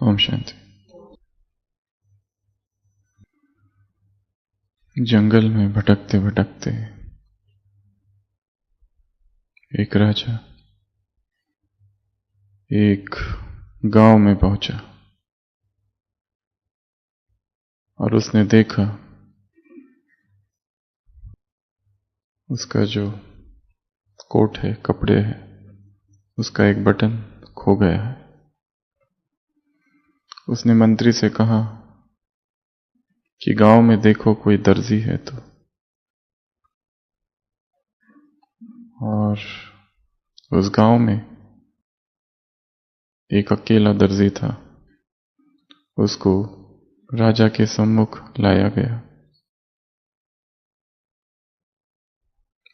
ओम शांति। जंगल में भटकते भटकते एक राजा एक गांव में पहुंचा और उसने देखा उसका जो कोट है, कपड़े है, उसका एक बटन खो गया है। उसने मंत्री से कहा कि गांव में देखो कोई दर्जी है तो। और उस गांव में एक अकेला दर्जी था। उसको राजा के सम्मुख लाया गया।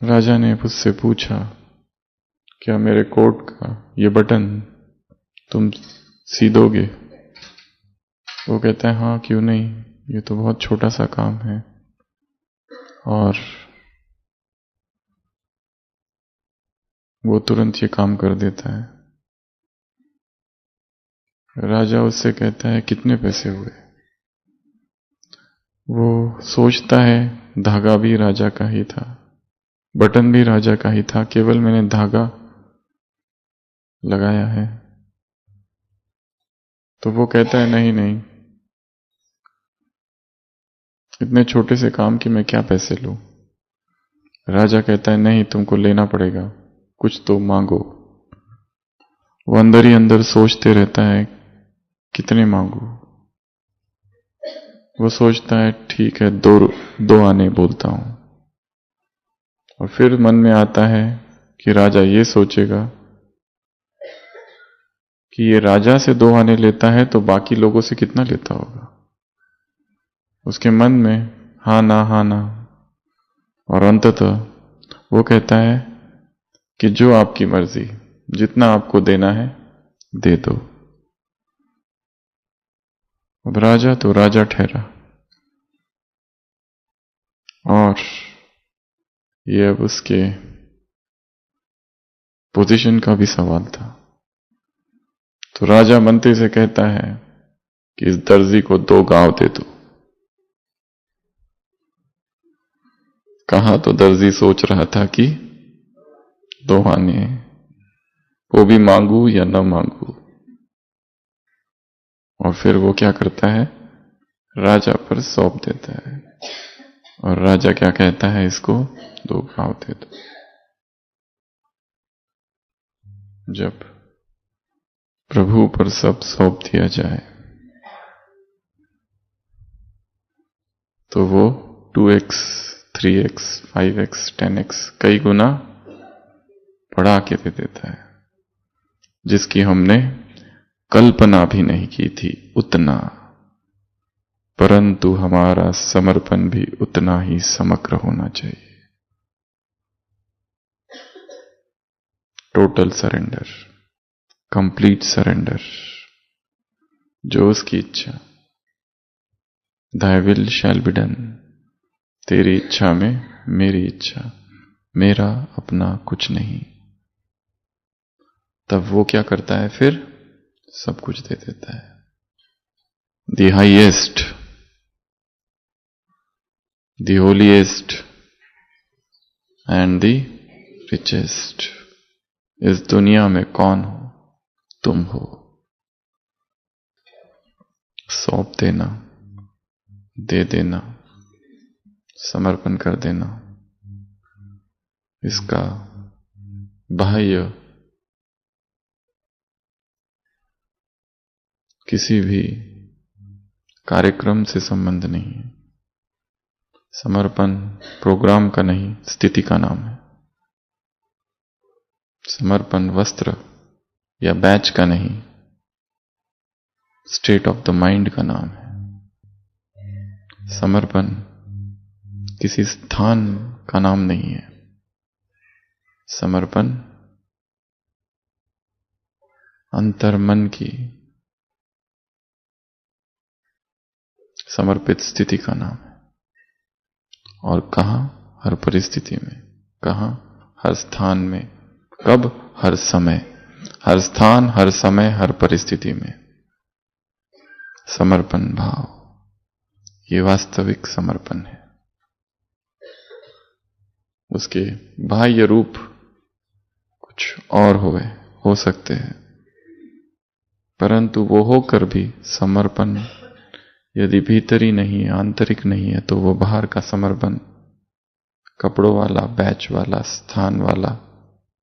राजा ने उससे पूछा, क्या मेरे कोट का ये बटन तुम सी दोगे? वो कहता है, हाँ क्यों नहीं, ये तो बहुत छोटा सा काम है। और वो तुरंत ये काम कर देता है। राजा उससे कहता है, कितने पैसे हुए? वो सोचता है धागा भी राजा का ही था, बटन भी राजा का ही था, केवल मैंने धागा लगाया है। तो वो कहता है, नहीं नहीं, इतने छोटे से काम की मैं क्या पैसे लूं? राजा कहता है, नहीं तुमको लेना पड़ेगा, कुछ तो मांगो। वो अंदर ही अंदर सोचते रहता है कितने मांगू। वो सोचता है ठीक है, दो आने बोलता हूं। और फिर मन में आता है कि राजा ये सोचेगा कि ये राजा से 2 आने लेता है तो बाकी लोगों से कितना लेता होगा। उसके मन में हाँ ना। और अंततः वो कहता है कि जो आपकी मर्जी, जितना आपको देना है दे दो। अब राजा तो राजा ठहरा। और ये अब उसके पोजीशन का भी सवाल था। तो राजा मंत्री से कहता है कि इस दर्जी को 2 गांव दे दो। कहा तो दर्जी सोच रहा था कि 2 आने, वो भी मांगू या न मांगू। और फिर वो क्या करता है, राजा पर सौंप देता है। और राजा क्या कहता है, इसको 2 गांव दे दो। जब प्रभु पर सब सौंप दिया जाए तो वो 2x, 3x, 5x, 10x कई गुना बढ़ा के दे देता है, जिसकी हमने कल्पना भी नहीं की थी उतना। परंतु हमारा समर्पण भी उतना ही समग्र होना चाहिए। Total surrender, complete surrender. जो उसकी इच्छा, Thy will shall be done। तेरी इच्छा में मेरी इच्छा, मेरा अपना कुछ नहीं। तब वो क्या करता है, फिर सब कुछ दे देता है। The highest, the holiest and the richest। इस दुनिया में कौन हो? तुम हो। सौंप देना, दे देना, समर्पण कर देना, इसका बाह्य किसी भी कार्यक्रम से संबंध नहीं है। समर्पण प्रोग्राम का नहीं, स्थिति का नाम है। समर्पण वस्त्र या बैच का नहीं, स्टेट ऑफ द माइंड का नाम है। समर्पण किसी स्थान का नाम नहीं है। समर्पण अंतर्मन की समर्पित स्थिति का नाम है। और कहां? हर परिस्थिति में। कहां? हर स्थान में। कब? हर समय, हर स्थान, हर समय, हर परिस्थिति में। समर्पण भाव, ये वास्तविक समर्पण है। उसके बाह्य रूप कुछ और हो सकते हैं, परंतु वो होकर भी समर्पण यदि भीतरी नहीं है, आंतरिक नहीं है, तो वो बाहर का समर्पण कपड़ों वाला, बैच वाला, स्थान वाला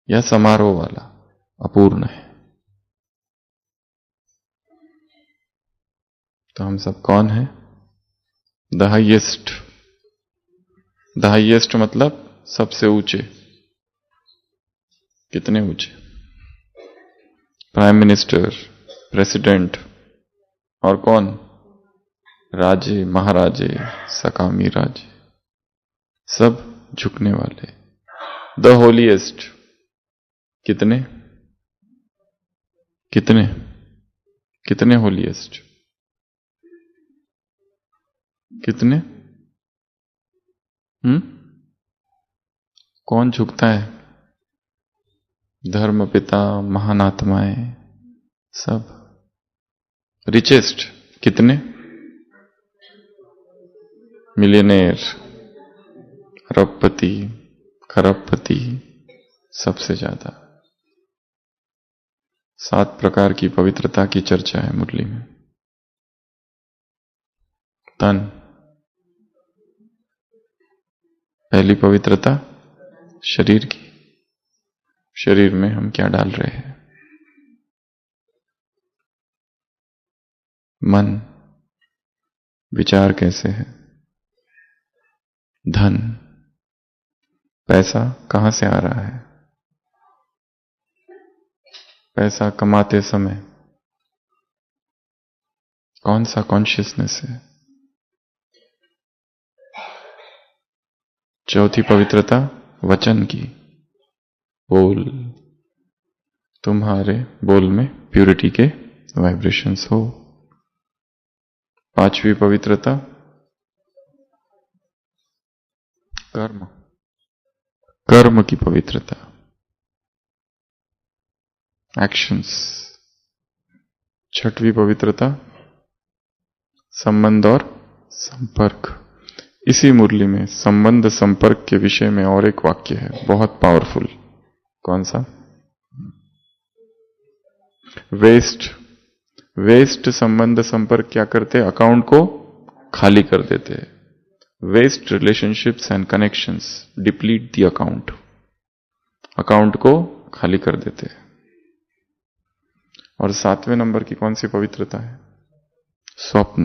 या समारोह वाला अपूर्ण है। तो हम सब कौन हैं? The highest. द हाईएस्ट मतलब सबसे ऊंचे। कितने ऊंचे? प्राइम मिनिस्टर, प्रेसिडेंट और कौन? राजे, महाराजे, सकामी राजे, सब झुकने वाले। The holiest. कितने कितने कितने होलीएस्ट? कितने? कौन झुकता है? धर्म पिता, महान आत्माएं, सब। रिचेस्ट कितने? मिलियनेयर, अरबपति, खरबपति, सबसे ज्यादा। 7 प्रकार की पवित्रता की चर्चा है मुरली में। तन, पहली पवित्रता शरीर की। शरीर में हम क्या डाल रहे हैं? मन, विचार कैसे है? धन, पैसा कहां से आ रहा है? पैसा कमाते समय कौन सा कॉन्शियसनेस है? चौथी पवित्रता वचन की। बोल, तुम्हारे बोल में प्यूरिटी के वाइब्रेशंस हो। 5वीं पवित्रता कर्म, कर्म की पवित्रता, एक्शंस। 6वीं पवित्रता संबंध और संपर्क। इसी मुरली में संबंध संपर्क के विषय में और एक वाक्य है बहुत पावरफुल। कौन सा? वेस्ट संबंध संपर्क क्या करते हैं? अकाउंट को खाली कर देते हैं। Waste relationships and connections deplete the account, account को खाली कर देते हैं। और 7वें नंबर की कौन सी पवित्रता है? स्वप्न।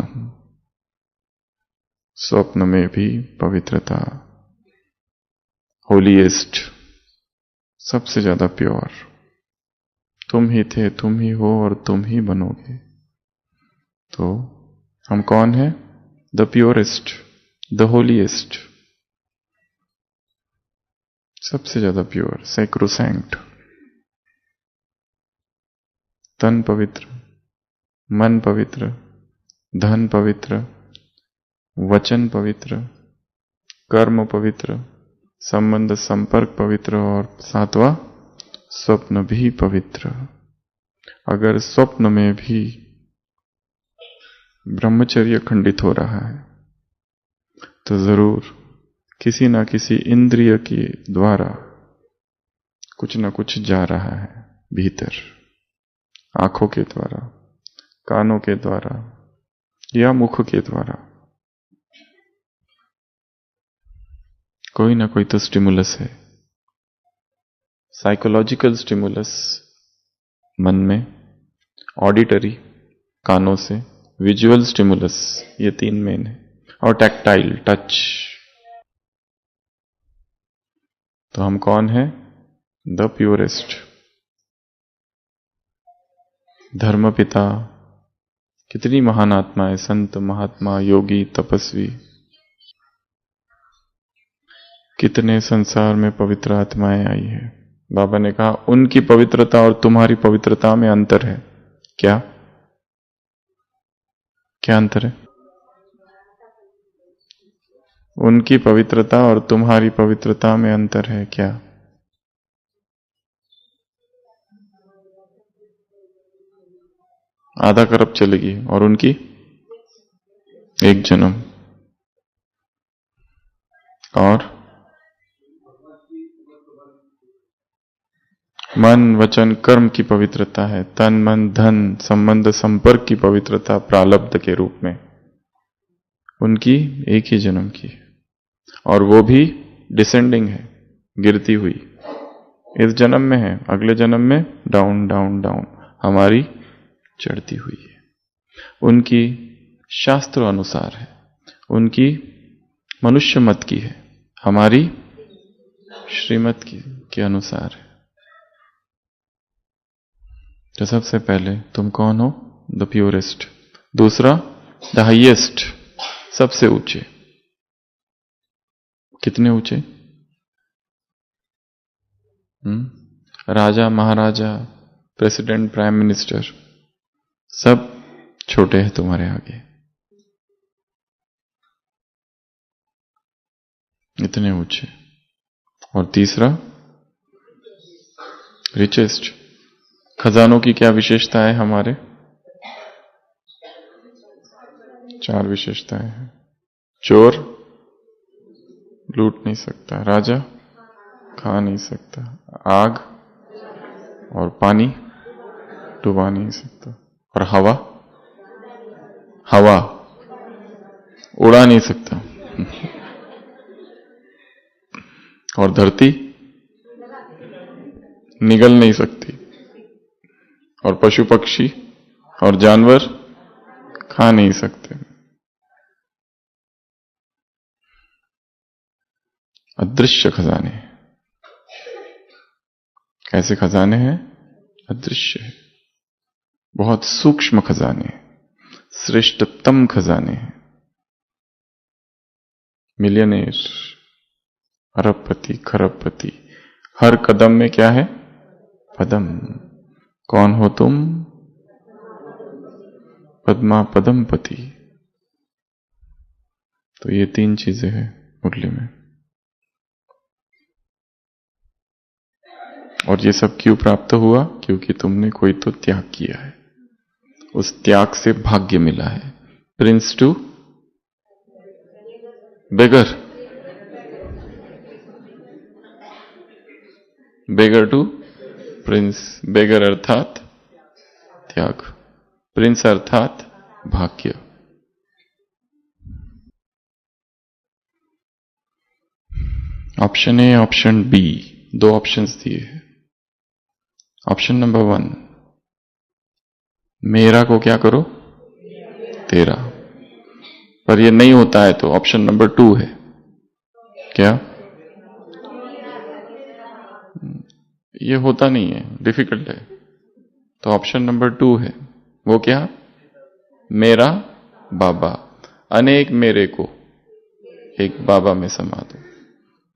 स्वप्न में भी पवित्रता, होलीएस्ट, सबसे ज्यादा प्योर। तुम ही थे, तुम ही हो और तुम ही बनोगे। तो हम कौन हैं? द प्योरेस्ट, द होलीएस्ट, सबसे ज्यादा प्योर, सैक्रोसैंक्ट। तन पवित्र, मन पवित्र, धन पवित्र, वचन पवित्र, कर्म पवित्र, संबंध संपर्क पवित्र और 7वां स्वप्न भी पवित्र। अगर स्वप्न में भी ब्रह्मचर्य खंडित हो रहा है तो जरूर किसी ना किसी इंद्रिय के द्वारा कुछ ना कुछ जा रहा है भीतर। आंखों के द्वारा, कानों के द्वारा या मुख के द्वारा कोई ना कोई तो स्टिमुलस है। साइकोलॉजिकल स्टिमुलस मन में, ऑडिटरी कानों से, विजुअल स्टिमुलस ये 3 मेन है, और टैक्टाइल टच। तो हम कौन हैं? The purest. धर्मपिता, कितनी महान आत्माएं, संत, महात्मा, योगी, तपस्वी, कितने संसार में पवित्र आत्माएं आई है। बाबा ने कहा उनकी पवित्रता और तुम्हारी पवित्रता में अंतर है। क्या क्या अंतर है? उनकी पवित्रता और तुम्हारी पवित्रता में अंतर है क्या? आधा करप चलेगी और उनकी एक जन्म। और मन वचन कर्म की पवित्रता है, तन मन धन संबंध संपर्क की पवित्रता प्रारब्ध के रूप में, उनकी एक ही जन्म की, और वो भी डिसेंडिंग है, गिरती हुई। इस जन्म में है, अगले जन्म में डाउन डाउन डाउन, हमारी चढ़ती हुई है। उनकी शास्त्र अनुसार है, उनकी मनुष्य मत की है, हमारी श्रीमत के अनुसार है। तो सबसे पहले तुम कौन हो? The purest. दूसरा द हाईएस्ट, सबसे ऊंचे। कितने ऊंचे? राजा महाराजा प्रेसिडेंट प्राइम मिनिस्टर सब छोटे हैं तुम्हारे आगे, इतने ऊंचे। और तीसरा रिचेस्ट। खजानों की क्या विशेषता है हमारे? 4 विशेषताएं हैं। चोर लूट नहीं सकता, राजा खा नहीं सकता, आग और पानी डुबा नहीं सकता, और हवा उड़ा नहीं सकता, और धरती निगल नहीं सकती, और पशु पक्षी और जानवर खा नहीं सकते। अदृश्य खजाने। कैसे खजाने हैं? अदृश्य है, बहुत सूक्ष्म खजाने, श्रेष्ठतम खजाने हैं। मिलियनेर, अरबपति, खरबपति, हर कदम में क्या है? पदम। कौन हो तुम? पद्मा पदमपति। तो ये 3 चीजें हैं मुरली में। और ये सब क्यों प्राप्त हुआ? क्योंकि तुमने कोई तो त्याग किया है, उस त्याग से भाग्य मिला है। Prince to beggar, beggar to prince. Beggar अर्थात त्याग, प्रिंस अर्थात भाग्य। Option A, option B, 2 options दिए हैं। ऑप्शन नंबर 1, मेरा को क्या करो? तेरा। पर ये नहीं होता है तो ऑप्शन नंबर 2 है क्या? ये होता नहीं है, डिफिकल्ट है। तो ऑप्शन नंबर 2 है, वो क्या? मेरा बाबा। अनेक मेरे को एक बाबा में समा दो।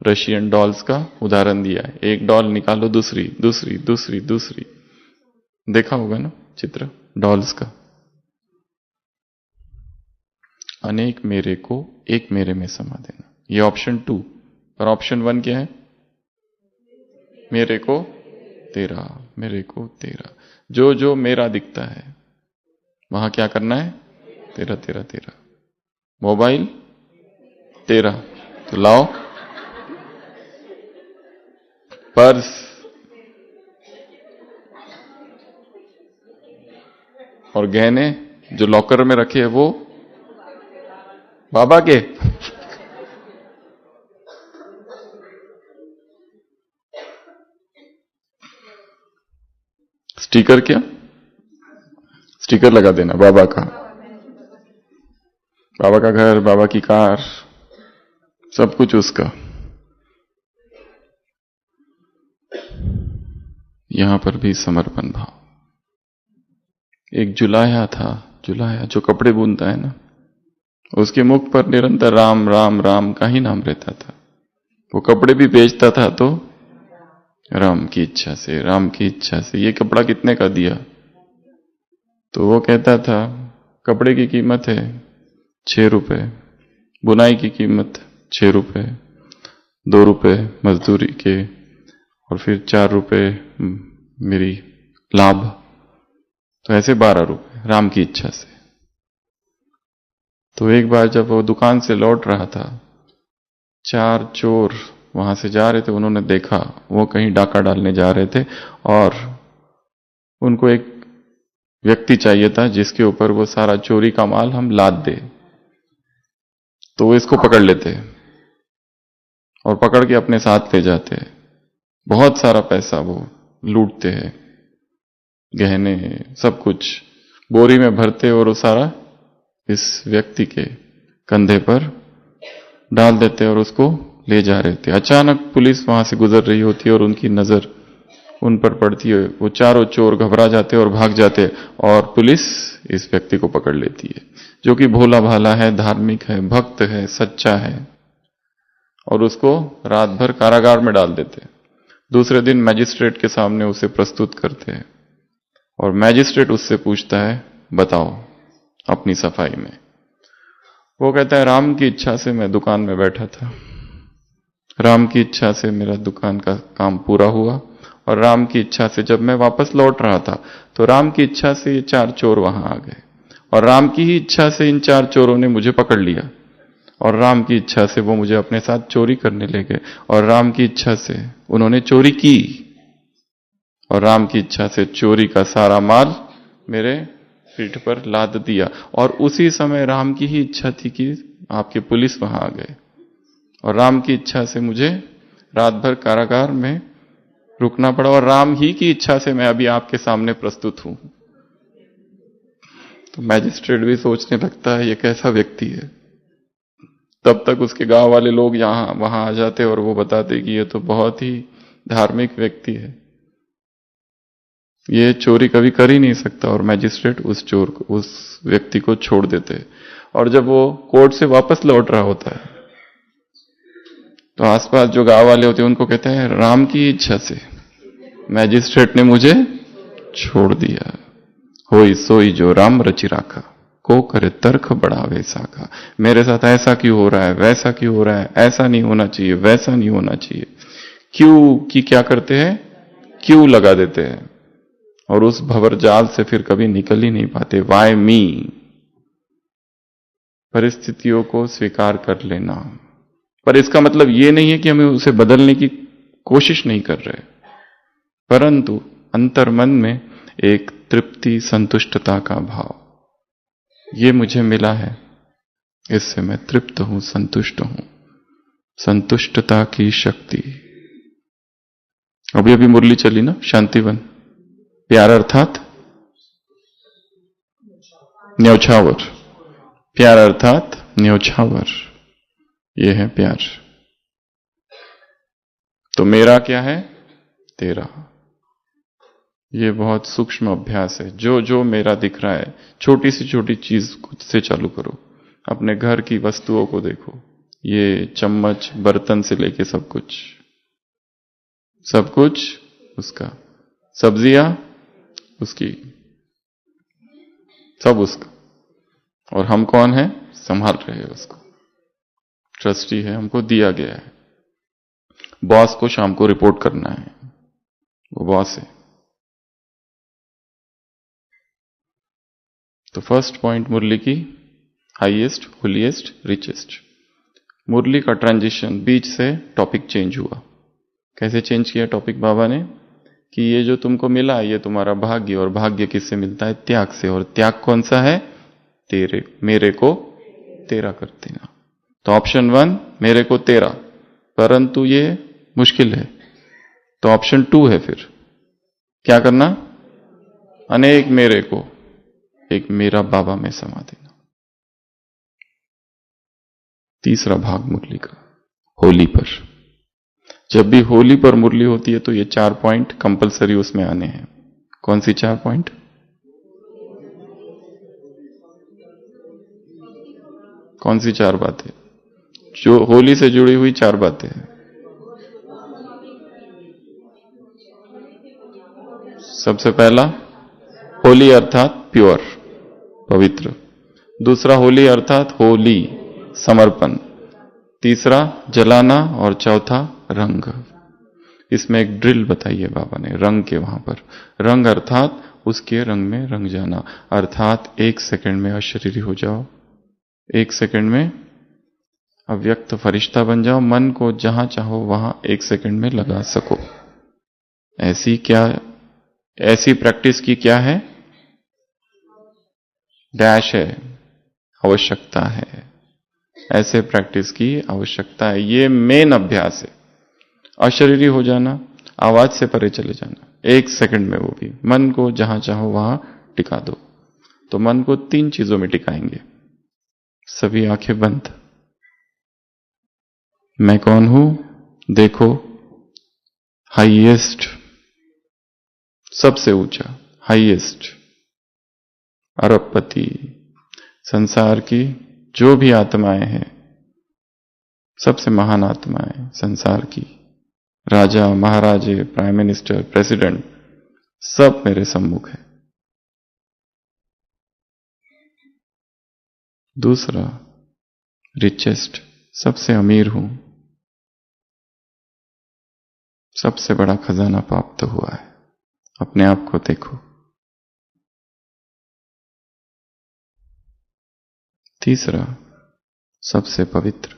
रशियन डॉल्स का उदाहरण दिया है, एक डॉल निकालो, दूसरी दूसरी दूसरी दूसरी, देखा होगा ना चित्र डॉल्स का। अनेक मेरे को एक मेरे में समा देना, ये ऑप्शन 2। और ऑप्शन 1 क्या है? मेरे को तेरा, मेरे को तेरा। जो जो मेरा दिखता है वहां क्या करना है? तेरा तेरा तेरा। मोबाइल तेरा, तो लाओ। पर्स और गहने जो लॉकर में रखे हैं वो बाबा के। स्टिकर क्या? स्टिकर लगा देना बाबा का, बाबा का घर, बाबा की कार, सब कुछ उसका। यहां पर भी समर्पण भाव। एक जुलाया था, जुलाया जो कपड़े बुनता है ना, उसके मुख पर निरंतर राम राम राम का ही नाम रहता था। वो कपड़े भी बेचता था तो राम की इच्छा से, राम की इच्छा से। ये कपड़ा कितने का दिया? तो वो कहता था कपड़े की कीमत है 6 रुपए, बुनाई की कीमत 6 रुपए, 2 रुपए मजदूरी के, और फिर 4 रुपए मेरी लाभ, तो ऐसे 12 रुपए राम की इच्छा से। तो एक बार जब वो दुकान से लौट रहा था, 4 चोर वहां से जा रहे थे। उन्होंने देखा वो कहीं डाका डालने जा रहे थे और उनको एक व्यक्ति चाहिए था जिसके ऊपर वो सारा चोरी का माल हम लाद दे। तो वो इसको पकड़ लेते और पकड़ के अपने साथ ले जाते। बहुत सारा पैसा वो लूटते हैं, गहने सब कुछ बोरी में भरते और वो सारा इस व्यक्ति के कंधे पर डाल देते और उसको ले जा रहे थे। अचानक पुलिस वहां से गुजर रही होती है और उनकी नजर उन पर पड़ती है। वो चारों चोर घबरा जाते और भाग जाते और पुलिस इस व्यक्ति को पकड़ लेती है, जो कि भोला भाला है, धार्मिक है, भक्त है, सच्चा है, और उसको रात भर कारागार में डाल देते। दूसरे दिन मैजिस्ट्रेट के सामने उसे प्रस्तुत करते हैं और मैजिस्ट्रेट उससे पूछता है, बताओ अपनी सफाई में। वो कहता है, राम की इच्छा से मैं दुकान में बैठा था, राम की इच्छा से मेरा दुकान का काम पूरा हुआ और राम की इच्छा से जब मैं वापस लौट रहा था तो राम की इच्छा से ये 4 चोर वहां आ गए और राम की ही इच्छा से इन 4 चोरों ने मुझे पकड़ लिया और राम की इच्छा से वो मुझे अपने साथ चोरी करने ले गए और राम की इच्छा से उन्होंने चोरी की और राम की इच्छा से चोरी का सारा माल मेरे पीठ पर लाद दिया। और उसी समय राम की ही इच्छा थी कि आपके पुलिस वहां आ गए और राम की इच्छा से मुझे रात भर कारागार में रुकना पड़ा और राम ही की इच्छा से मैं अभी आपके सामने प्रस्तुत हूं। तो मैजिस्ट्रेट भी सोचने लगता है ये कैसा व्यक्ति है। तब तक उसके गांव वाले लोग यहां वहां आ जाते और वो बताते कि ये तो बहुत ही धार्मिक व्यक्ति है, ये चोरी कभी कर ही नहीं सकता। और मैजिस्ट्रेट उस चोर को, उस व्यक्ति को छोड़ देते। और जब वो कोर्ट से वापस लौट रहा होता है तो आसपास जो गांव वाले होते हैं उनको कहते हैं, राम की इच्छा से मैजिस्ट्रेट ने मुझे छोड़ दिया। होई सोई जो राम रचि राखा, को करे तर्क बढ़ावे साखा। मेरे साथ ऐसा क्यों हो रहा है, वैसा क्यों हो रहा है, ऐसा नहीं होना चाहिए, वैसा नहीं होना चाहिए। क्यों की क्या करते हैं, क्यों लगा देते हैं और उस भंवर जाल से फिर कभी निकल ही नहीं पाते। वाई मी, परिस्थितियों को स्वीकार कर लेना। पर इसका मतलब यह नहीं है कि हमें उसे बदलने की कोशिश नहीं कर रहे, परंतु अंतर्मन में एक तृप्ति, संतुष्टता का भाव, ये मुझे मिला है, इससे मैं तृप्त हूं, संतुष्ट हूं। संतुष्टता की शक्ति। अभी अभी मुरली चली ना, शांतिवन। प्यार अर्थात न्यौछावर, प्यार अर्थात न्यौछावर, यह है प्यार। तो मेरा क्या है, तेरा। ये बहुत सूक्ष्म अभ्यास है। जो जो मेरा दिख रहा है, छोटी से छोटी चीज खुद से चालू करो। अपने घर की वस्तुओं को देखो, ये चम्मच, बर्तन से लेके सब कुछ, सब कुछ उसका। सब्जियां उसकी, सब उसका। और हम कौन है, संभाल रहे हैं उसको। ट्रस्टी है, हमको दिया गया है। बॉस को शाम को रिपोर्ट करना है, वो बॉस है। तो फर्स्ट पॉइंट मुरली की, हाईएस्ट, होलीएस्ट, रिचेस्ट। मुरली का ट्रांजिशन, बीच से टॉपिक चेंज हुआ। कैसे चेंज किया टॉपिक बाबा ने, कि ये जो तुमको मिला ये तुम्हारा भाग्य, और भाग्य किससे मिलता है, त्याग से। और त्याग कौन सा है, तेरे, मेरे को तेरा कर देना। तो ऑप्शन 1 मेरे को तेरा, परंतु ये मुश्किल है। तो ऑप्शन 2 है फिर क्या करना, अनेक मेरे को एक मेरा बाबा में समा देना। तीसरा भाग मुरली का, होली पर। जब भी होली पर मुरली होती है तो ये 4 पॉइंट कंपलसरी उसमें आने हैं। कौन सी 4 पॉइंट, कौन सी 4 बातें, जो होली से जुड़ी हुई 4 बातें हैं। सबसे पहला, होली अर्थात प्योर, पवित्र। दूसरा, होली अर्थात होली, समर्पण। तीसरा, जलाना। और चौथा, रंग। इसमें एक ड्रिल बताई है बाबा ने रंग के वहां पर। रंग अर्थात उसके रंग में रंग जाना, अर्थात 1 सेकंड में अशरीरी हो जाओ, 1 सेकंड में अव्यक्त फरिश्ता बन जाओ, मन को जहां चाहो वहां 1 सेकंड में लगा सको। ऐसी प्रैक्टिस की क्या है? डैश है, आवश्यकता है। ऐसे प्रैक्टिस की आवश्यकता है। ये मेन अभ्यास है। अशरीरी हो जाना, आवाज से परे चले जाना, 1 सेकंड में, वो भी मन को जहां चाहो वहां टिका दो। तो मन को 3 चीजों में टिकाएंगे। सभी आंखें बंद। मैं कौन हूं देखो, हाईएस्ट, सबसे ऊंचा, हाईएस्ट, अरबपति, संसार की जो भी आत्माएं हैं, सबसे महान आत्माएं संसार की, राजा, महाराजे, प्राइम मिनिस्टर, प्रेसिडेंट, सब मेरे सम्मुख है। दूसरा, रिचेस्ट, सबसे अमीर हूं, सबसे बड़ा खजाना प्राप्त हुआ है। अपने आप को देखो। तीसरा, सबसे पवित्र,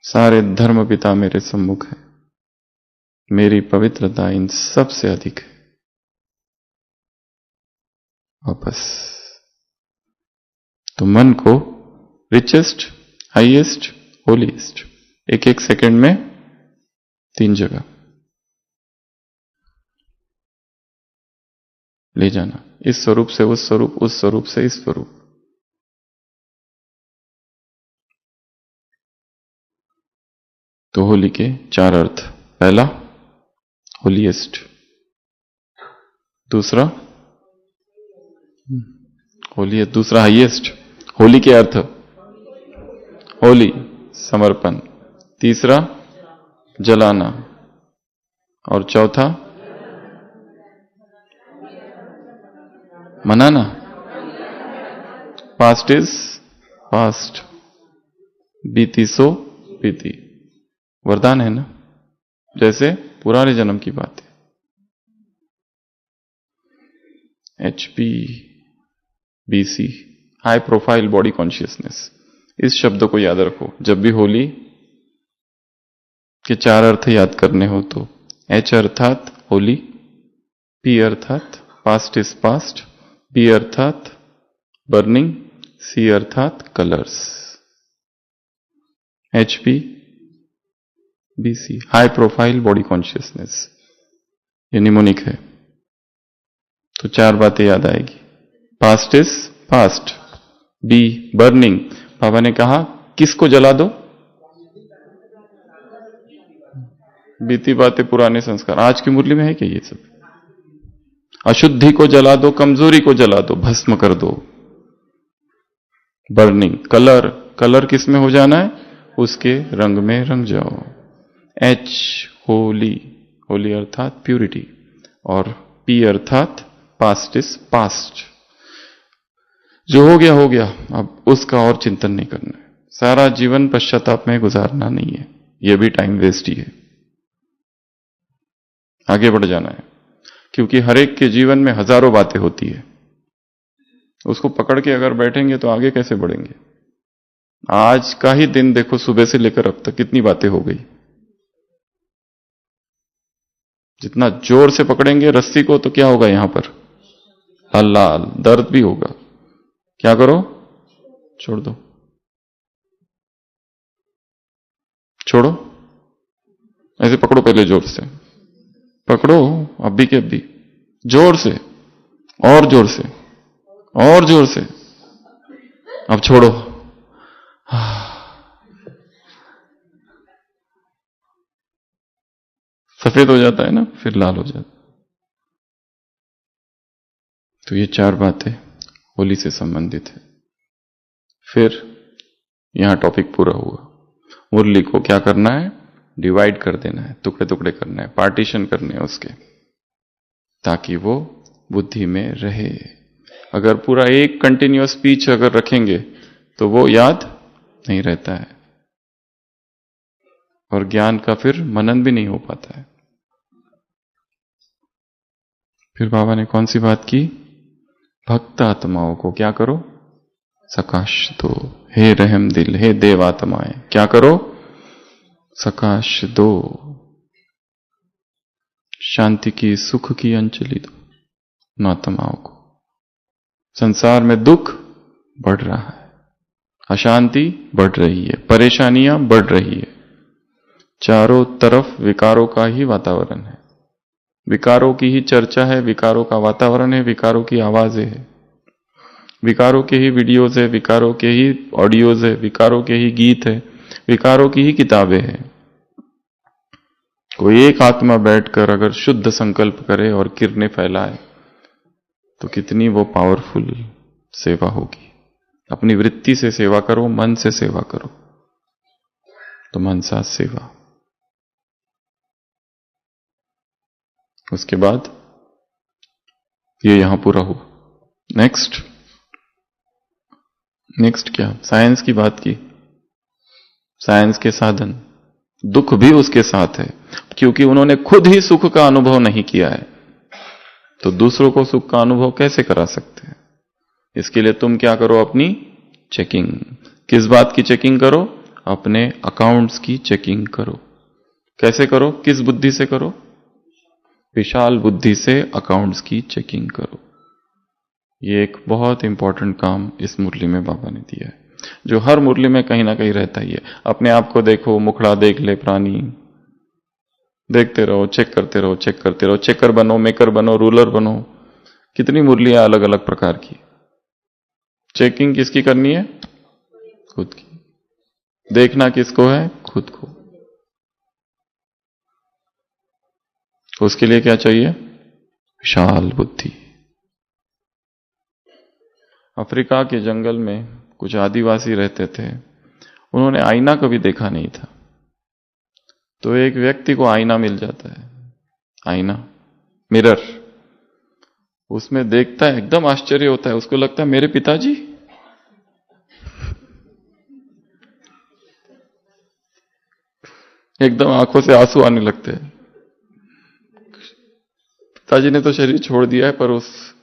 सारे धर्म पिता मेरे सम्मुख है, मेरी पवित्रता इन सबसे अधिक है। वापस। तो मन को रिचेस्ट, हाईएस्ट, होलीएस्ट, 1-1 सेकंड में 3 जगह ले जाना। इस स्वरूप से उस स्वरूप, उस स्वरूप से इस स्वरूप। तो होली के 4 अर्थ। पहला, होलीएस्ट। दूसरा, होली, दूसरा हाईएस्ट। होली के अर्थ, होली, समर्पण। तीसरा, जलाना। और चौथा, मनाना। पास्ट इज पास्ट, बीती सो बीती। वरदान है ना, जैसे पुराने जन्म की बात है। HPBC, high profile body consciousness, इस शब्द को याद रखो। जब भी होली के 4 अर्थ याद करने हो तो H अर्थात होली, P अर्थात पास्ट इज पास्ट, B अर्थात बर्निंग, C अर्थात colours. HPBC, high profile body consciousness, ये निमोनिक है। तो 4 बातें याद आएगी। Past is past, B burning, बाबा ने कहा किसको जला दो? बीती बातें, पुराने संस्कार। आज की मुरली में है क्या ये सब? अशुद्धि को जला दो, कमजोरी को जला दो, भस्म कर दो। बर्निंग, कलर, कलर किस में हो जाना है? उसके रंग में रंग जाओ। H, होली, होली अर्थात प्यूरिटी, और P अर्थात पास्ट इज पास्ट, जो हो गया हो गया, अब उसका और चिंतन नहीं करना है। सारा जीवन पश्चाताप में गुजारना नहीं है, यह भी टाइम वेस्ट ही है। आगे बढ़ जाना है, क्योंकि हर एक के जीवन में हजारों बातें होती है। उसको पकड़ के अगर बैठेंगे तो आगे कैसे बढ़ेंगे? आज का ही दिन देखो, सुबह से लेकर अब तक कितनी बातें हो गई। जितना जोर से पकड़ेंगे रस्सी को तो क्या होगा? यहां पर लाल लाल दर्द भी होगा। क्या करो? छोड़ दो, छोड़ो। ऐसे पकड़ो, पहले जोर से पकड़ो, अभी के अभी, जोर से, और जोर से, और जोर से। अब छोड़ो। सफेद हो जाता है ना, फिर लाल हो जाता। तो ये 4 बातें होली से संबंधित है। फिर यहां टॉपिक पूरा हुआ। मुरली को क्या करना है? डिवाइड कर देना है, टुकड़े टुकड़े करना है, पार्टीशन करने हैं उसके, ताकि वो बुद्धि में रहे। अगर पूरा एक कंटिन्यूअस स्पीच अगर रखेंगे तो वो याद नहीं रहता है, और ज्ञान का फिर मनन भी नहीं हो पाता है। फिर बाबा ने कौन सी बात की? भक्त आत्माओं को क्या करो? सकाश दो। हे रहम दिल, हे देव आत्माएं, क्या करो? सकाश दो, शांति की, सुख की अंजलि दो आत्माओं को। संसार में दुख बढ़ रहा है, अशांति बढ़ रही है, परेशानियां बढ़ रही है, चारों तरफ विकारों का ही वातावरण है, विकारों की ही चर्चा है, विकारों का वातावरण है, विकारों की आवाजें है, विकारों के ही वीडियोज है, विकारों के ही ऑडियोज है, विकारों के ही गीत है, विकारों की ही किताबें हैं। कोई एक आत्मा बैठकर अगर शुद्ध संकल्प करे और किरणें फैलाए तो कितनी वो पावरफुल सेवा होगी। अपनी वृत्ति से सेवा करो, मन से सेवा करो, तो मनसा सेवा। उसके बाद ये यहां पूरा हुआ। नेक्स्ट क्या? साइंस की बात की। साइंस के साधन, दुख भी उसके साथ है, क्योंकि उन्होंने खुद ही सुख का अनुभव नहीं किया है, तो दूसरों को सुख का अनुभव कैसे करा सकते हैं? इसके लिए तुम क्या करो? अपनी चेकिंग। किस बात की चेकिंग करो? अपने अकाउंट्स की चेकिंग करो। कैसे करो? किस बुद्धि से करो? विशाल बुद्धि से अकाउंट्स की चेकिंग करो। ये एक बहुत इंपॉर्टेंट काम इस मुरली में बाबा ने दिया है, जो हर मुरली में कहीं ना कहीं रहता ही है। अपने आप को देखो, मुखड़ा देख ले प्राणी, देखते रहो, चेक करते रहो, चेक करते रहो, चेकर बनो, मेकर बनो, रूलर बनो। कितनी मुरलियां अलग अलग प्रकार की। चेकिंग किसकी करनी है? खुद की। देखना किसको है? खुद को। उसके लिए क्या चाहिए? विशाल बुद्धि। अफ्रीका के जंगल में कुछ आदिवासी रहते थे, उन्होंने आईना कभी देखा नहीं था। तो एक व्यक्ति को आईना मिल जाता है, आईना, मिरर, उसमें देखता है, एकदम आश्चर्य होता है, उसको लगता है मेरे पिताजी। एकदम आंखों से आंसू आने लगते हैं। पिताजी ने तो शरीर छोड़ दिया है, पर उस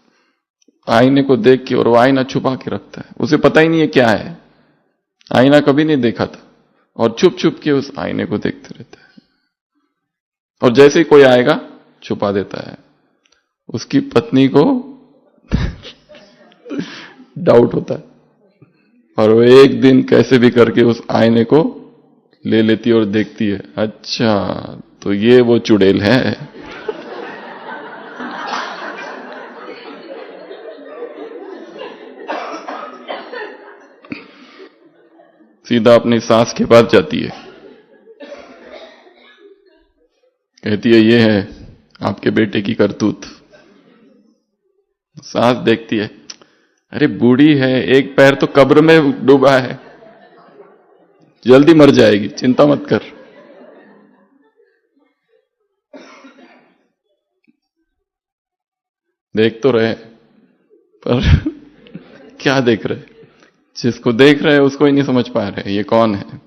आईने को देख के, और वो आईना छुपा के रखता है, उसे पता ही नहीं है क्या है, आईना कभी नहीं देखा था, और छुप छुप के उस आईने को देखते रहता है। और जैसे ही कोई आएगा छुपा देता है। उसकी पत्नी को डाउट होता है, और वो एक दिन कैसे भी करके उस आईने को ले लेती है और देखती है, अच्छा तो ये वो चुड़ैल है। सीधा अपनी सास के पास जाती है, कहती है ये है आपके बेटे की करतूत। सास देखती है, अरे बूढ़ी है, एक पैर तो कब्र में डूबा है, जल्दी मर जाएगी, चिंता मत कर। देख तो रहे, पर क्या देख रहे? जिसको देख रहे हैं उसको ही नहीं समझ पा रहे ये कौन है।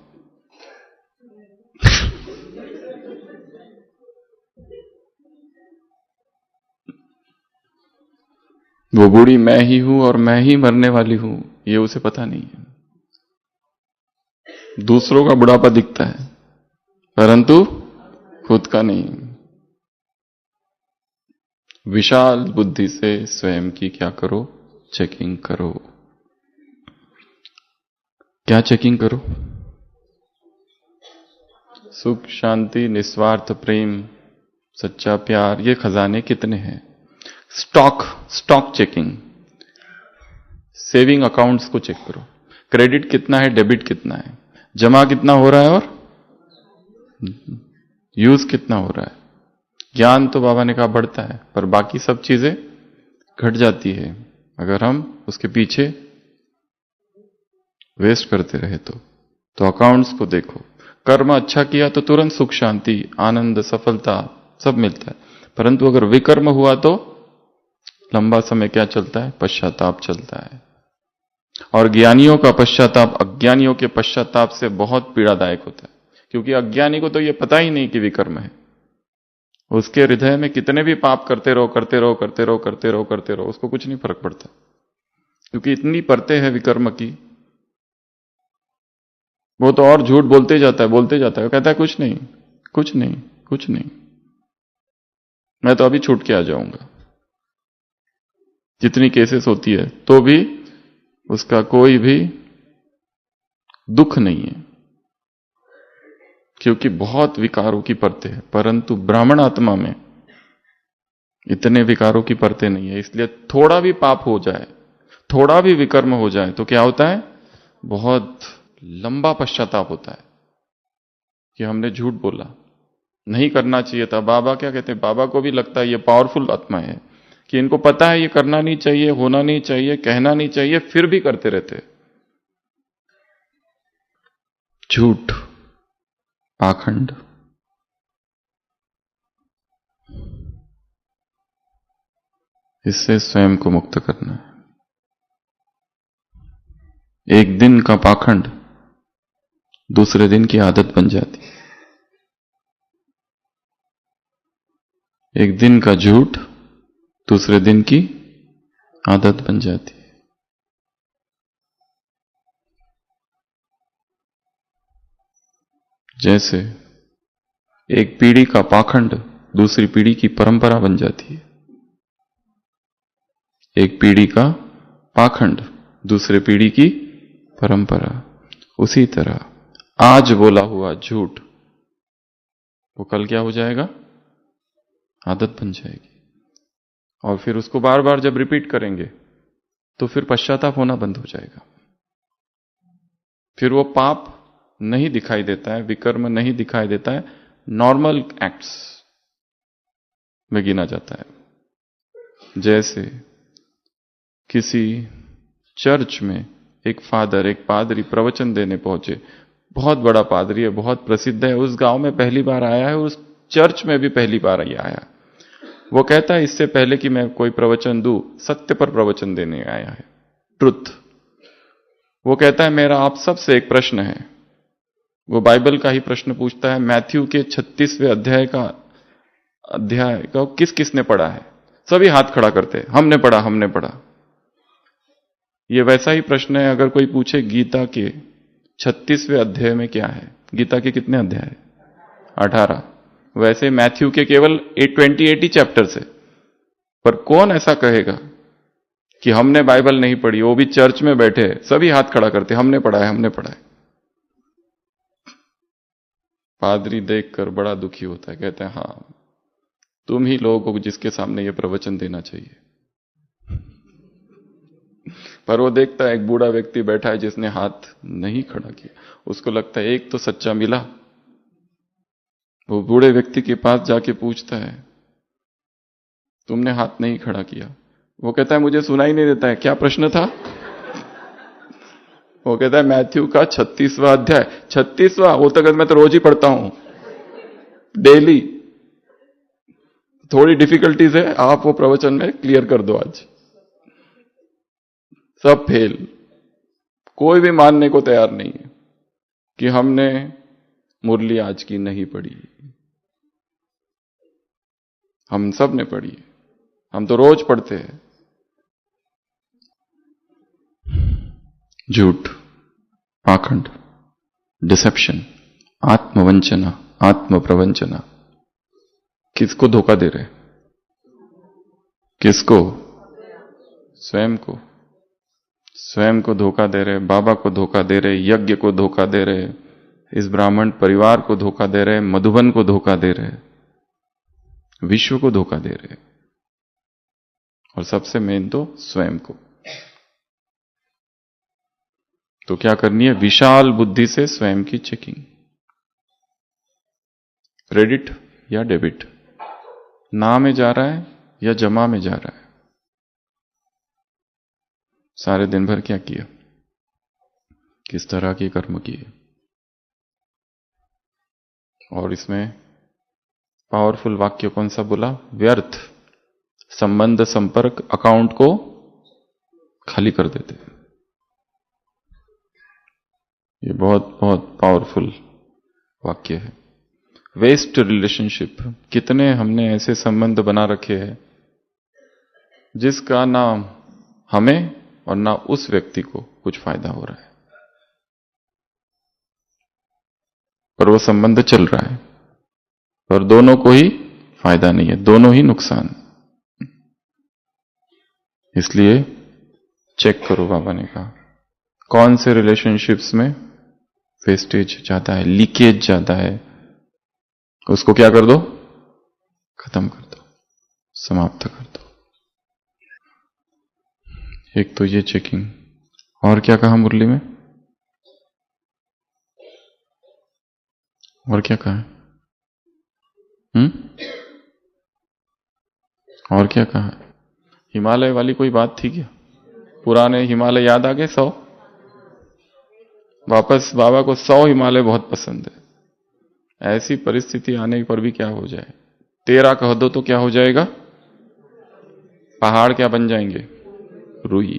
वो बूढ़ी मैं ही हूं और मैं ही मरने वाली हूं, ये उसे पता नहीं है। दूसरों का बुढ़ापा दिखता है, परंतु खुद का नहीं। विशाल बुद्धि से स्वयं की क्या करो? चेकिंग करो। क्या चेकिंग करो? सुख, शांति, निस्वार्थ प्रेम, सच्चा प्यार, ये खजाने कितने हैं? Stock checking. सेविंग अकाउंट्स को चेक करो, क्रेडिट कितना है, डेबिट कितना है, जमा कितना हो रहा है और यूज कितना हो रहा है। ज्ञान तो बाबा ने कहा बढ़ता है, पर बाकी सब चीजें घट जाती है अगर हम उसके पीछे वेस्ट करते रहे तो अकाउंट्स को देखो। कर्म अच्छा किया तो तुरंत सुख, शांति, आनंद, सफलता सब मिलता है, परंतु अगर विकर्म हुआ तो लंबा समय क्या चलता है? पश्चाताप चलता है। और ज्ञानियों का पश्चाताप अज्ञानियों के पश्चाताप से बहुत पीड़ादायक होता है, क्योंकि अज्ञानी को तो यह पता ही नहीं कि विकर्म है। उसके हृदय में कितने भी पाप करते रहो, उसको कुछ नहीं फर्क पड़ता। क्योंकि इतनी परतें हैं विकर्म की। वो तो और झूठ बोलते जाता है, बोलते जाता है, वो कहता है कुछ नहीं, कुछ नहीं, कुछ नहीं, मैं तो अभी छूट के आ जाऊंगा। जितनी केसेस होती है तो भी उसका कोई भी दुख नहीं है, क्योंकि बहुत विकारों की परतें हैं। परंतु ब्राह्मण आत्मा में इतने विकारों की परतें नहीं है। इसलिए थोड़ा भी पाप हो जाए, थोड़ा भी विकर्म हो जाए तो क्या होता है, बहुत लंबा पश्चाताप होता है कि हमने झूठ बोला, नहीं करना चाहिए था। बाबा क्या कहते हैं, बाबा को भी लगता है ये पावरफुल आत्मा है कि इनको पता है ये करना नहीं चाहिए, होना नहीं चाहिए, कहना नहीं चाहिए, फिर भी करते रहते। झूठ, पाखंड, इससे स्वयं को मुक्त करना है। एक दिन का पाखंड दूसरे दिन की आदत बन जाती है। एक दिन का झूठ दूसरे दिन की आदत बन जाती है। जैसे एक पीढ़ी का पाखंड दूसरी पीढ़ी की परंपरा बन जाती है। एक पीढ़ी का पाखंड दूसरे पीढ़ी की परंपरा। उसी तरह आज बोला हुआ झूठ वो कल क्या हो जाएगा, आदत बन जाएगी। और फिर उसको बार बार जब रिपीट करेंगे तो फिर पश्चाताप होना बंद हो जाएगा। फिर वो पाप नहीं दिखाई देता है, विकर्म नहीं दिखाई देता है, नॉर्मल एक्ट्स में गिना जाता है। जैसे किसी चर्च में एक फादर, एक पादरी प्रवचन देने पहुंचे, बहुत बड़ा पादरी है, बहुत प्रसिद्ध है, उस गांव में पहली बार आया है, उस चर्च में भी पहली बार ही आया। वो कहता है इससे पहले कि मैं कोई प्रवचन दूं, सत्य पर प्रवचन देने आया है, ट्रुथ। वो कहता है मेरा आप सबसे एक प्रश्न है। वो बाइबल का ही प्रश्न पूछता है, मैथ्यू के 36वें अध्याय का किस किसने पढ़ा है? सभी हाथ खड़ा करते, हमने पढ़ा, हमने पढ़ा। ये वैसा ही प्रश्न है अगर कोई पूछे गीता के 36वें अध्याय में क्या है। गीता के कितने अध्याय है? 18। वैसे मैथ्यू के केवल 28 चैप्टर से। पर कौन ऐसा कहेगा कि हमने बाइबल नहीं पढ़ी, वो भी चर्च में बैठे, सभी हाथ खड़ा करते, हमने पढ़ा है, हमने पढ़ा है। पादरी देखकर बड़ा दुखी होता है, कहते हैं हां, तुम ही लोग हो जिसके सामने ये प्रवचन देना चाहिए। पर वो देखता है एक बूढ़ा व्यक्ति बैठा है जिसने हाथ नहीं खड़ा किया। उसको लगता है एक तो सच्चा मिला। वो बूढ़े व्यक्ति के पास जाके पूछता है, तुमने हाथ नहीं खड़ा किया? वो कहता है मुझे सुना ही नहीं देता है, क्या प्रश्न था? वो कहता है मैथ्यू का 36वां अध्याय। 36वां? वो तक मैं तो रोज ही पढ़ता हूं, डेली। थोड़ी डिफिकल्टीज है, आप वो प्रवचन में क्लियर कर दो आज। सब फेल। कोई भी मानने को तैयार नहीं है कि हमने मुरली आज की नहीं पढ़ी। हम सब ने पढ़ी, हम तो रोज पढ़ते हैं। झूठ, पाखंड, डिसेप्शन, आत्मवंचना, आत्मप्रवंचना। किसको धोखा दे रहे? किसको? स्वयं को। स्वयं को धोखा दे रहे, बाबा को धोखा दे रहे, यज्ञ को धोखा दे रहे, इस ब्राह्मण परिवार को धोखा दे रहे, मधुबन को धोखा दे रहे, विश्व को धोखा दे रहे, और सबसे मेन तो स्वयं को। तो क्या करनी है? विशाल बुद्धि से स्वयं की चेकिंग। क्रेडिट या डेबिट, ना में जा रहा है या जमा में जा रहा है? सारे दिन भर क्या किया, किस तरह के कर्म किए? और इसमें पावरफुल वाक्य कौन सा बोला? व्यर्थ संबंध संपर्क अकाउंट को खाली कर देते। ये बहुत बहुत पावरफुल वाक्य है। वेस्ट रिलेशनशिप, कितने हमने ऐसे संबंध बना रखे हैं जिसका ना हमें और ना उस व्यक्ति को कुछ फायदा हो रहा है, पर वो संबंध चल रहा है, पर दोनों को ही फायदा नहीं है, दोनों ही नुकसान। इसलिए चेक करो, बाबा ने कहा कौन से रिलेशनशिप्स में वेस्टेज ज्यादा है, लीकेज ज्यादा है, उसको क्या कर दो, खत्म कर दो, समाप्त कर दो। एक तो ये चेकिंग, और क्या कहा मुरली में, और क्या कहा, और क्या कहा, हिमालय वाली कोई बात थी क्या, पुराने हिमालय याद आ गए 100, वापस बाबा को 100 हिमालय बहुत पसंद है। ऐसी परिस्थिति आने पर भी क्या हो जाए, 13 कह दो तो क्या हो जाएगा, पहाड़ क्या बन जाएंगे, रुई,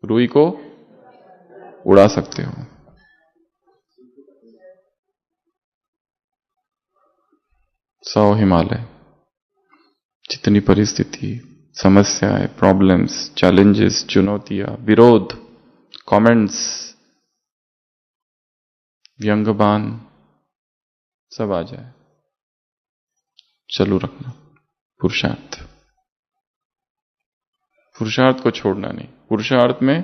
रुई को उड़ा सकते हो। सौ हिमालय, जितनी परिस्थिति, समस्याएं, प्रॉब्लम्स, चैलेंजेस, चुनौतियां, विरोध, कमेंट्स, व्यंग्यबान सब आ जाए, चालू रखना पुरुषार्थ, पुरुषार्थ को छोड़ना नहीं, पुरुषार्थ में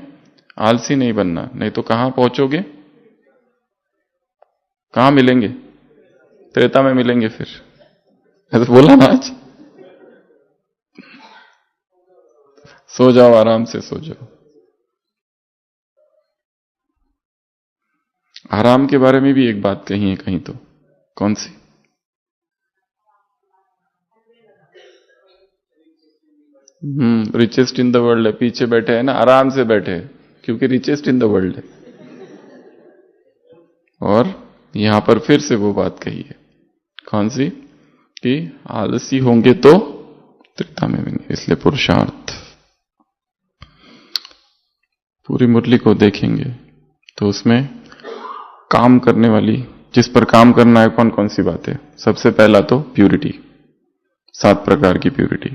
आलसी नहीं बनना, नहीं तो कहां पहुंचोगे, कहां मिलेंगे, त्रेता में मिलेंगे। फिर ऐसे बोला ना आज, सो जाओ, आराम से सो जाओ। आराम के बारे में भी एक बात कही है कहीं, तो कौन सी, रिचेस्ट इन द वर्ल्ड है, पीछे बैठे हैं ना, आराम से बैठे हैं क्योंकि रिचेस्ट इन द वर्ल्ड है। और यहां पर फिर से वो बात कही है, कौन सी, कि आलसी होंगे तो त्रेता में होंगे, इसलिए पुरुषार्थ। पूरी मुरली को देखेंगे तो उसमें काम करने वाली, जिस पर काम करना है, कौन कौन सी बात है। सबसे पहला तो प्यूरिटी, 7 प्रकार की प्यूरिटी,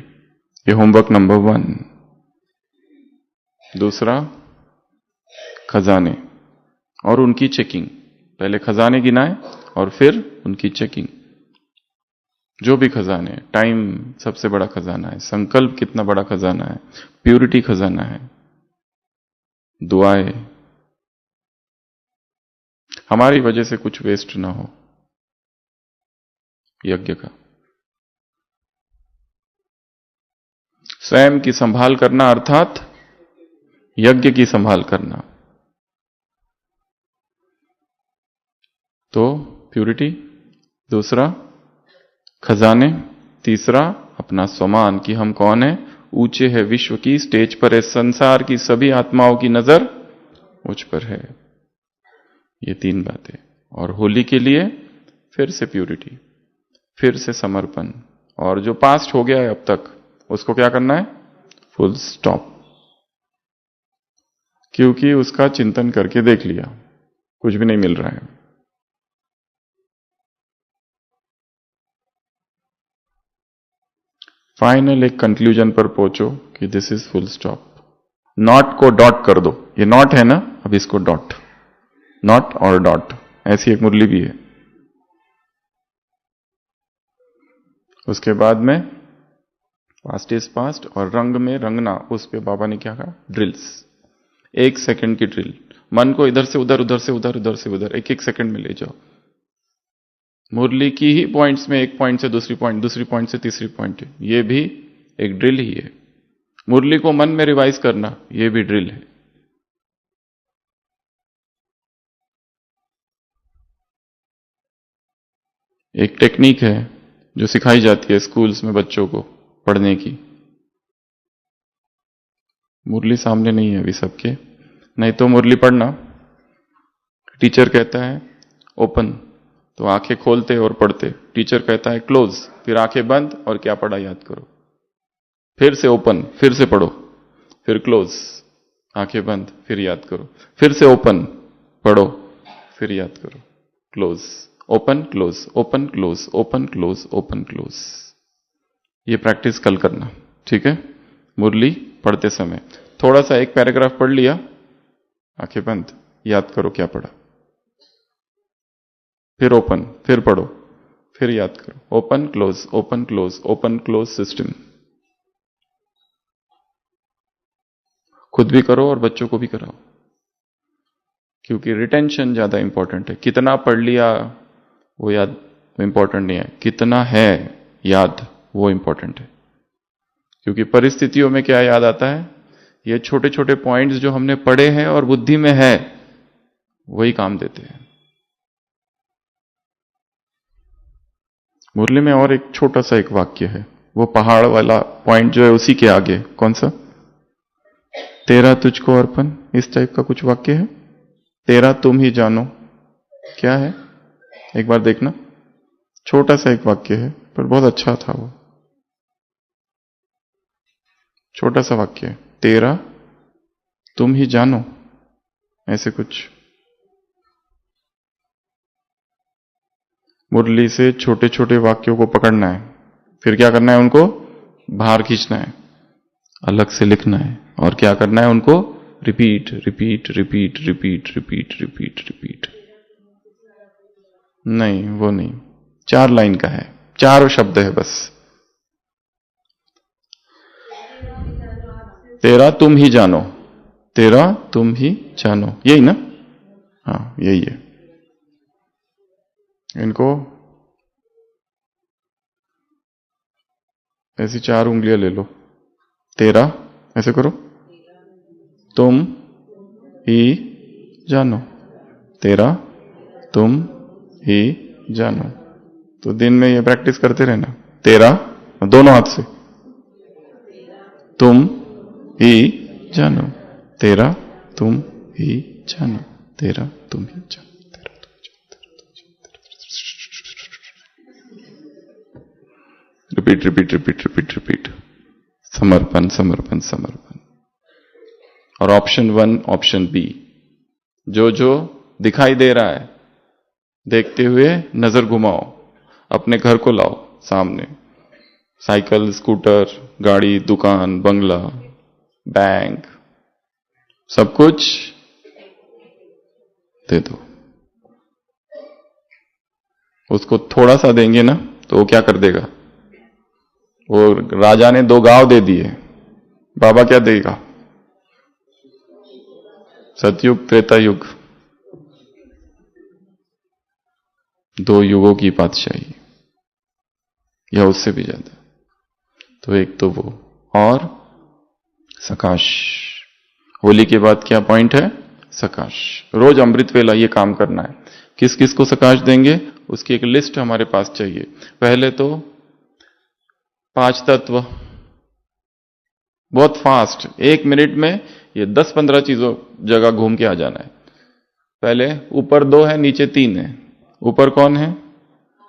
ये होमवर्क नंबर 1। दूसरा खजाने और उनकी चेकिंग, पहले खजाने गिनाए और फिर उनकी चेकिंग। जो भी खजाने, टाइम सबसे बड़ा खजाना है, संकल्प कितना बड़ा खजाना है, प्यूरिटी खजाना है, दुआएं, हमारी वजह से कुछ वेस्ट ना हो, यज्ञ का, स्वयं की संभाल करना अर्थात यज्ञ की संभाल करना। तो प्यूरिटी, दूसरा खजाने, तीसरा अपना स्वमान कि हम कौन है, ऊंचे है विश्व की स्टेज पर है, संसार की सभी आत्माओं की नजर मुझ पर है। ये 3 बातें। और होली के लिए फिर से प्यूरिटी, फिर से समर्पण, और जो पास्ट हो गया है अब तक उसको क्या करना है, फुल स्टॉप, क्योंकि उसका चिंतन करके देख लिया, कुछ भी नहीं मिल रहा है। फाइनल एक कंक्लूजन पर पहुंचो कि this is full stop. Not co dot कर दो, ये नॉट है ना, अब इसको डॉट, नॉट और डॉट, ऐसी एक मुरली भी है। उसके बाद में पास्ट इज पास्ट, और रंग में रंगना, उस पे बाबा ने क्या कहा, ड्रिल्स, 1 सेकंड की ड्रिल, मन को इधर से उधर, उधर से उधर, उधर से उधर, 1-1 सेकंड में ले जाओ। मुरली की ही पॉइंट्स में एक पॉइंट से दूसरी पॉइंट, दूसरी पॉइंट से तीसरी पॉइंट, ये भी एक ड्रिल ही है। मुरली को मन में रिवाइज करना, ये भी ड्रिल है। एक टेक्निक है जो सिखाई जाती है स्कूल्स में बच्चों को पढ़ने की। मुरली सामने नहीं है अभी सबके, नहीं तो मुरली पढ़ना, टीचर कहता है ओपन तो आंखें खोलते और पढ़ते, टीचर कहता है क्लोज, फिर आंखें बंद और क्या पढ़ा याद करो, फिर से ओपन, फिर से पढ़ो, फिर क्लोज, आंखें बंद, फिर याद करो, फिर से ओपन, पढ़ो, फिर याद करो, close, open close, open close, open close, open close. ये प्रैक्टिस कल करना, ठीक है, मुरली पढ़ते समय। थोड़ा सा एक पैराग्राफ पढ़ लिया, आंखें बंद, याद करो क्या पढ़ा, फिर ओपन, फिर पढ़ो, फिर याद करो, open close open close open close system. खुद भी करो और बच्चों को भी कराओ, क्योंकि रिटेंशन ज्यादा इंपॉर्टेंट है। कितना पढ़ लिया वो याद इंपॉर्टेंट नहीं है, कितना है याद वो इंपॉर्टेंट है। क्योंकि परिस्थितियों में क्या याद आता है, ये छोटे छोटे पॉइंट्स जो हमने पढ़े हैं और बुद्धि में है वही काम देते हैं। मुरली में और एक छोटा सा एक वाक्य है, वो पहाड़ वाला पॉइंट जो है उसी के आगे, कौन सा, तेरा तुझको अर्पण, इस टाइप का कुछ वाक्य है, तेरा तुम ही जानो, क्या है एक बार देखना, छोटा सा एक वाक्य है पर बहुत अच्छा था वो, छोटा सा वाक्य है, तेरा तुम ही जानो, ऐसे कुछ। मुरली से छोटे छोटे वाक्यों को पकड़ना है, फिर क्या करना है, उनको बाहर खींचना है, अलग से लिखना है, और क्या करना है, उनको repeat repeat repeat repeat repeat repeat repeat. नहीं वो नहीं, 4 लाइन का है, 4 शब्द है बस, तेरा तुम ही जानो, तेरा तुम ही जानो, यही ना, हाँ यही है। इनको ऐसी 4 उंगलियां ले लो, तेरा ऐसे करो, तुम ही जानो, तेरा तुम ही जानो। तो दिन में ये प्रैक्टिस करते रहना, तेरा दोनों हाथ से, तुम ही जानो, तेरा तुम ही जानो, तेरा तुम ही जानो, तेरा तुम ही जानो। Repeat repeat repeat repeat repeat, समर्पण समर्पण समर्पण। और ऑप्शन 1 ऑप्शन बी, जो जो दिखाई दे रहा है देखते हुए नजर घुमाओ, अपने घर को लाओ सामने, साइकिल, स्कूटर, गाड़ी, दुकान, बंगला, बैंक, सब कुछ दे दो। उसको थोड़ा सा देंगे ना तो वो क्या कर देगा, वो राजा ने 2 गांव दे दिए, बाबा क्या देगा, सतयुग त्रेता युग, 2 युगों की बादशाही, या उससे भी ज्यादा। तो एक तो वो, और सकाश, होली के बाद क्या पॉइंट है, सकाश। रोज अमृत वेला ये काम करना है। किस किस को सकाश देंगे, उसकी एक लिस्ट हमारे पास चाहिए। पहले तो 5 तत्व, बहुत फास्ट, 1 मिनट में ये 10-15 चीजों जगह घूम के आ जाना है। पहले ऊपर 2 है, नीचे 3 है। ऊपर कौन है,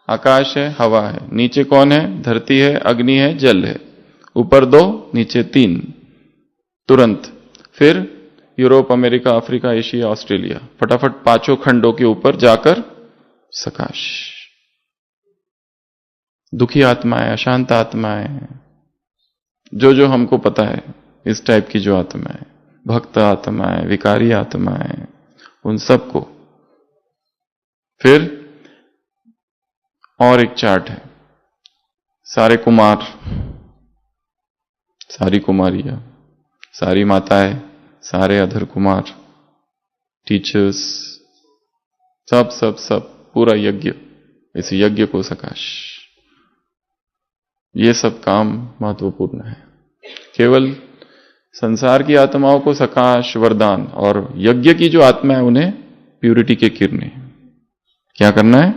आकाश है, हवा है। नीचे कौन है, धरती है, अग्नि है, जल है। ऊपर 2, नीचे 3, तुरंत। फिर Europe, America, Africa, Asia, Australia, फटाफट 5 खंडों के ऊपर जाकर सकाश। दुखी आत्माएं, अशांत आत्माएं, जो जो हमको पता है, इस टाइप की जो आत्माएं, भक्त आत्माएं, विकारी आत्माएं, उन सबको। फिर और एक चार्ट है, सारे कुमार, सारी कुमारियां, सारी माताएं, सारे अधर कुमार, टीचर्स, सब सब सब, पूरा यज्ञ, इस यज्ञ को सकाश। ये सब काम महत्वपूर्ण है। केवल संसार की आत्माओं को सकाश वरदान, और यज्ञ की जो आत्मा है उन्हें प्यूरिटी के किरणें। क्या करना है,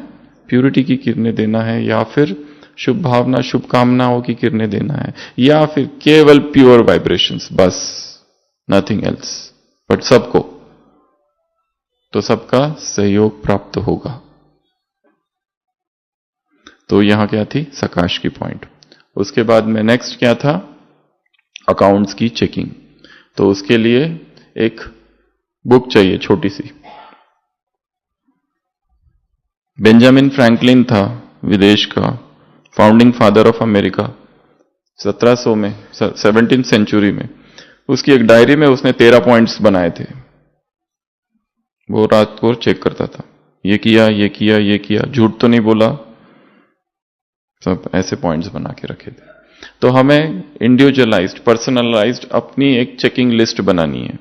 प्यूरिटी की किरणें देना है, या फिर शुभ भावना, शुभकामनाओं की किरणें देना है, या फिर केवल प्योर वाइब्रेशंस, बस नथिंग एल्स। बट सबको, तो सबका सहयोग प्राप्त होगा। तो यहां क्या थी, सकाश की पॉइंट। उसके बाद में नेक्स्ट क्या था, अकाउंट्स की चेकिंग। तो उसके लिए एक बुक चाहिए छोटी सी। बेंजामिन फ्रैंकलिन था विदेश का, फाउंडिंग फादर ऑफ अमेरिका, 1700 में, 17th सेंचुरी में। उसकी एक डायरी में उसने 13 पॉइंट्स बनाए थे। वो रात को चेक करता था, ये किया, ये किया, ये किया, झूठ तो नहीं बोला, सब ऐसे पॉइंट्स बना के रखे थे। तो हमें इंडिविजुअलाइज्ड, पर्सनलाइज्ड अपनी एक चेकिंग लिस्ट बनानी है।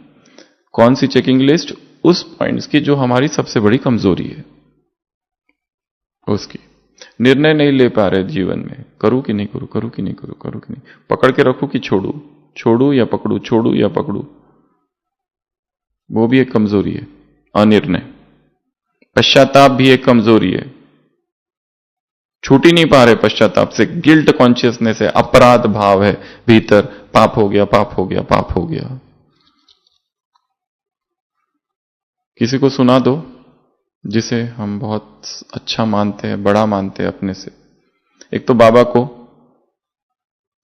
कौन सी चेकिंग लिस्ट? उस पॉइंट्स की जो हमारी सबसे बड़ी कमजोरी है, उसकी। निर्णय नहीं ले पा रहे जीवन में, करूं कि नहीं करूं, करूं कि नहीं करूं, करूं कि नहीं, पकड़ के रखूं कि छोड़ू, छोड़ू या पकड़ू, छोड़ू या पकड़ू, वो भी एक कमजोरी है। अनिर्णय। पश्चाताप भी एक कमजोरी है, छूट ही नहीं पा रहे पश्चाताप से, गिल्ट कॉन्शियसनेस है, अपराध भाव है भीतर, पाप हो गया, पाप हो गया, पाप हो गया। किसी को सुना दो जिसे हम बहुत अच्छा मानते हैं, बड़ा मानते हैं अपने से। एक तो बाबा को,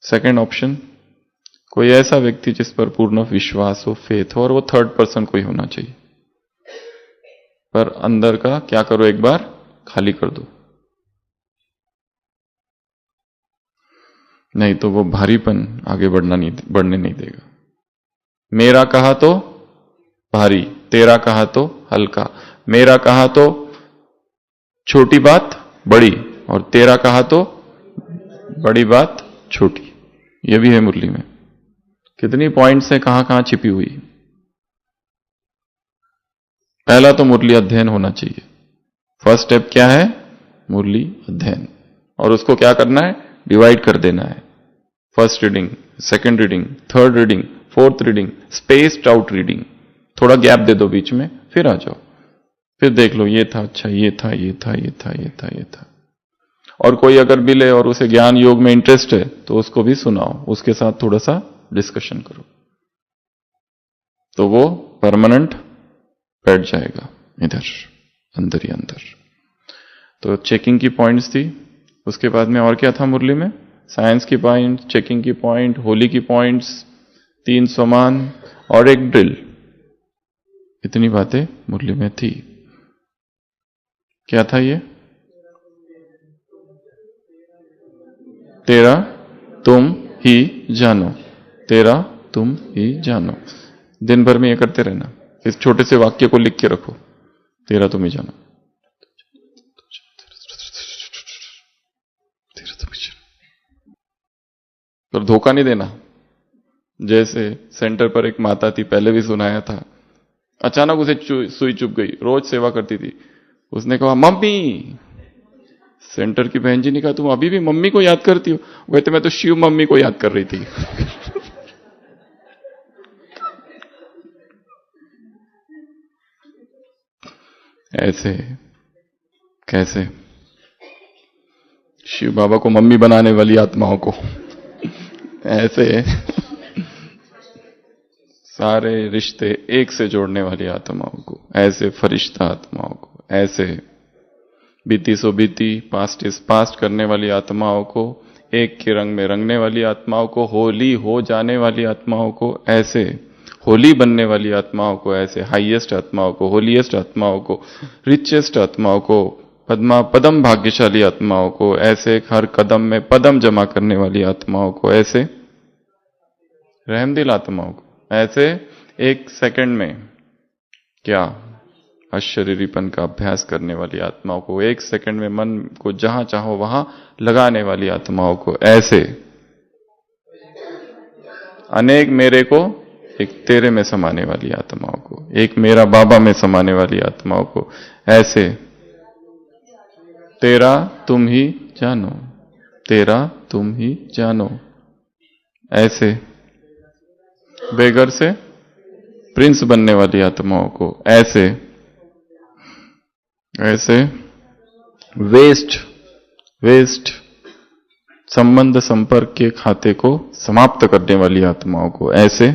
सेकंड ऑप्शन कोई ऐसा व्यक्ति जिस पर पूर्ण विश्वास हो, फेथ हो, और वो थर्ड पर्सन कोई होना चाहिए। पर अंदर का क्या करो, एक बार खाली कर दो, नहीं तो वो भारीपन आगे बढ़ने नहीं देगा। मेरा कहा तो भारी, तेरा कहा तो हल्का, मेरा कहा तो छोटी बात बड़ी, और तेरा कहा तो बड़ी बात छोटी। ये भी है मुरली में, कितनी पॉइंट्स है, कहां कहां छिपी हुई। पहला तो मुरली अध्ययन होना चाहिए। फर्स्ट स्टेप क्या है? मुरली अध्ययन। और उसको क्या करना है? डिवाइड कर देना है। First reading, second reading, third reading, fourth reading, spaced out reading. थोड़ा गैप दे दो बीच में, फिर आ जाओ, फिर देख लो ये था, अच्छा ये था, ये था, ये था, ये था, ये था। और कोई अगर मिले और उसे ज्ञान योग में इंटरेस्ट है तो उसको भी सुनाओ, उसके साथ थोड़ा सा डिस्कशन करो, तो वो परमानेंट बैठ जाएगा इधर, अंदर ही अंदर। तो चेकिंग की पॉइंट्स थी। उसके बाद में और क्या था मुरली में? साइंस की पॉइंट, चेकिंग की पॉइंट, होली की पॉइंट्स, 3 समान और एक ड्रिल। इतनी बातें मुरली में थी। क्या था ये? तेरा तुम ही जानो, तेरा तुम ही जानो। दिन भर में ये करते रहना। इस छोटे से वाक्य को लिख के रखो, तेरा तुम ही जानो, तेरा तुम ही जानो। पर धोखा नहीं देना। जैसे सेंटर पर एक माता थी, पहले भी सुनाया था, अचानक उसे सुई चुभ गई, रोज सेवा करती थी। उसने कहा मम्मी, सेंटर की बहन जी ने कहा तुम अभी भी मम्मी को याद करती हो? कहते मैं तो शिव मम्मी को याद कर रही थी। ऐसे कैसे? शिव बाबा को मम्मी बनाने वाली आत्माओं को ऐसे सारे रिश्ते एक से जोड़ने वाली आत्माओं को, ऐसे फरिश्ता आत्माओं को, ऐसे बीती सो बीती, पास्ट इज पास्ट करने वाली आत्माओं को, एक के रंग में रंगने वाली आत्माओं को, होली हो जाने वाली आत्माओं को, ऐसे होली बनने वाली आत्माओं को, ऐसे हाईएस्ट आत्माओं को, होलीएस्ट आत्माओं को, रिचेस्ट आत्माओं को, पदम भाग्यशाली आत्माओं को, ऐसे हर कदम में पदम जमा करने वाली आत्माओं को, ऐसे रहमदिल आत्माओं को, ऐसे एक सेकंड में क्या अशरीरीपन का अभ्यास करने वाली आत्माओं को, एक सेकंड में मन को जहां चाहो वहां लगाने वाली आत्माओं को, ऐसे अनेक मेरे को एक तेरे में समाने वाली आत्माओं को, एक मेरा बाबा में समाने वाली आत्माओं को, ऐसे तेरा तुम ही जानो, तेरा तुम ही जानो, ऐसे बेगर से प्रिंस बनने वाली आत्माओं को, ऐसे ऐसे वेस्ट संबंध संपर्क के खाते को समाप्त करने वाली आत्माओं को, ऐसे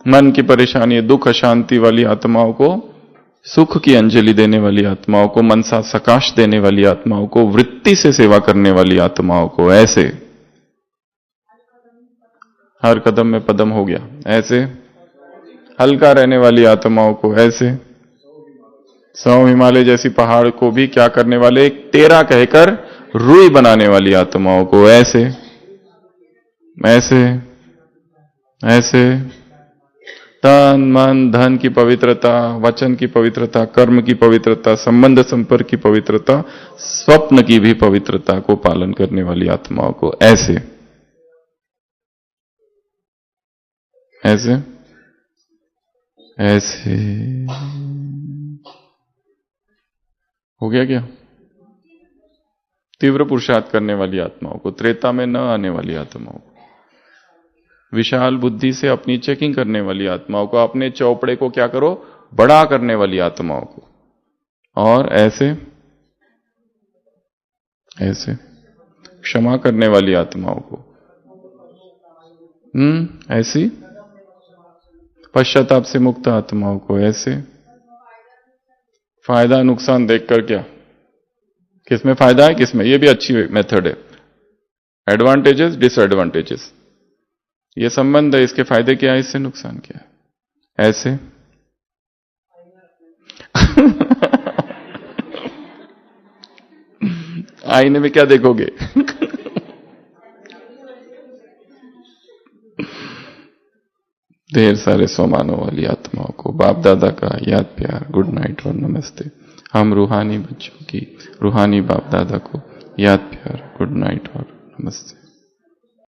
मन की परेशानी, दुख, अशांति वाली आत्माओं को सुख की अंजलि देने वाली आत्माओं को, मनसा सकाश देने वाली आत्माओं को, वृत्ति से सेवा करने वाली आत्माओं को, ऐसे हर कदम में पदम हो गया, ऐसे हल्का रहने वाली आत्माओं को, ऐसे 100 हिमालय जैसी पहाड़ को भी क्या करने वाले, एक तेरा कहकर रूई बनाने वाली आत्माओं को, ऐसे ऐसे ऐसे तन मन धन की पवित्रता, वचन की पवित्रता, कर्म की पवित्रता, संबंध संपर्क की पवित्रता, स्वप्न की भी पवित्रता को पालन करने वाली आत्माओं को ऐसे ऐसे ऐसे हो गया क्या? तीव्र पुरुषार्थ करने वाली आत्माओं को, त्रेता में न आने वाली आत्माओं को, विशाल बुद्धि से अपनी चेकिंग करने वाली आत्माओं को, अपने चौपड़े को क्या करो, बड़ा करने वाली आत्माओं को, और ऐसे ऐसे क्षमा करने वाली आत्माओं को, ऐसी पश्चाताप से मुक्त आत्माओं को, ऐसे फायदा नुकसान देखकर क्या, किसमें फायदा है किसमें, ये भी अच्छी मेथड है। एडवांटेजेस डिसएडवांटेजेस, ये संबंध है, इसके फायदे क्या है, इससे नुकसान क्या है, ऐसे आईने में क्या देखोगे? ढेर सारे सोमानों वाली आत्माओं को बाप दादा का याद प्यार, गुड नाइट और नमस्ते। हम रूहानी बच्चों की रूहानी बाप दादा को याद प्यार, गुड नाइट और नमस्ते।